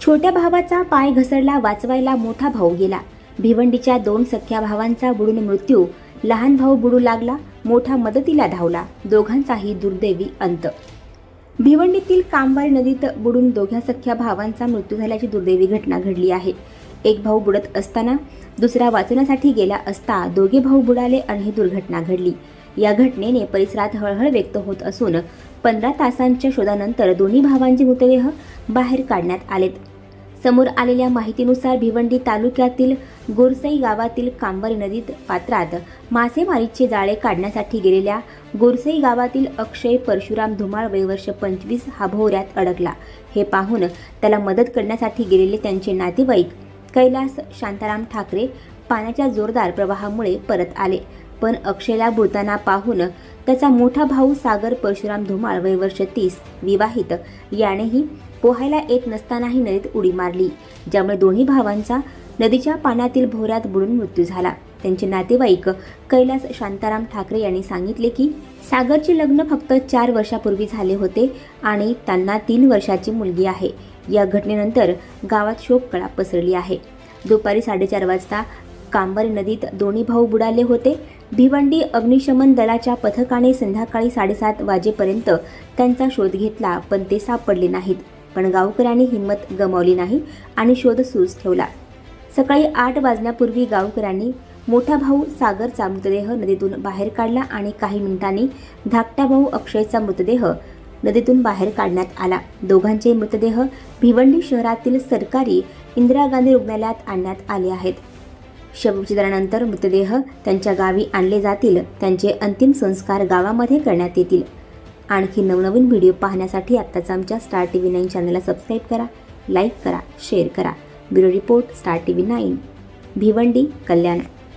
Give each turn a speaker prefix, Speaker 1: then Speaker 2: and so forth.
Speaker 1: छोट्या भावाचा पाय घसरला, वाचवायला मोठा भाऊ गेला. भिवंडीच्या 2 सख्या भावांचा बुडून मृत्यू. लहान भाऊ बुडू लागला, मोठा मदतीला धावला. दोघांचाही दुर्दैवी अंत. भिवंडीतील कामवारी नदीत बुडून दोघ्या सख्या भावांचा मृत्यू झाल्याची दुर्दैवी घटना घडली आहे. एक भाऊ बुडत असताना दुसरा वाचवण्यासाठी गेला असता दोघे भाऊ बुडाले आणि ही दुर्घटना घडली. या घटनेने परिसरात हळहळ व्यक्त होत असून 15 तासांच्या शोधानंतर दोन्ही भावांचे मृतदेह बाहेर काढण्यात आलेत. समोर आलेल्या माहितीनुसार भिवंडी तालुक्यातील गोरसई गावातील कामवारी नदीत पात्रात मासेमारीचे जाळे काढण्यासाठी गेलेल्या गोरसई गावातील अक्षय परशुराम धुमाळ वय वर्ष 25 हा भोवऱ्यात अडकला. हे पाहून त्याला मदत करण्यासाठी गेलेले त्यांचे नातेवाईक कैलास शांताराम ठाकरे पाण्याच्या जोरदार प्रवाहामुळे परत आले. पण अक्षयला बुडताना पाहून त्याचा मोठा भाऊ सागर परशुराम धुमाळ वय वर्ष 30 विवाहित यानेही पोहायला येत नसतानाही नदीत उडी मारली, ज्यामुळे दोन्ही भावांचा नदीच्या पाण्यातील भोवऱ्यात बुडून मृत्यू झाला. त्यांचे नातेवाईक कैलास शांताराम ठाकरे यांनी सांगितले की सागरचे लग्न फक्त 4 वर्षापूर्वी झाले होते आणि त्यांना 3 वर्षाची मुलगी आहे. या घटनेनंतर गावात शोककळा पसरली आहे. दुपारी 4:30 वाजता कामवारी नदीत दोन्ही भाऊ बुडाले होते. भिवंडी अग्निशमन दलाच्या पथकाने संध्याकाळी 7:30 वाजेपर्यंत त्यांचा शोध घेतला, पण ते सापडले नाहीत. पण गावकऱ्यांनी हिंमत गमावली नाही आणि शोध सुरूच ठेवला. सकाळी 8 वाजण्यापूर्वी गावकऱ्यांनी मोठा भाऊ सागरचा मृतदेह नदीतून बाहेर काढला आणि काही मिनिटांनी धाकटा भाऊ अक्षयचा मृतदेह नदीतून बाहेर काढण्यात आला. दोघांचे मृतदेह भिवंडी शहरातील सरकारी इंदिरा गांधी रुग्णालयात आणण्यात आले आहेत. शवविच्छेदनानंतर मृतदेह त्यांच्या गावी आणले जातील. त्यांचे अंतिम संस्कार गावामध्ये करण्यात येतील. आणखी नवनवीन व्हिडिओ पाहण्यासाठी आत्ताच आमच्या स्टार TV 9 चॅनलला सबस्क्राईब करा, लाईक करा, शेअर करा. Bureau report, star TV 9, Bhiwandi, कल्याण.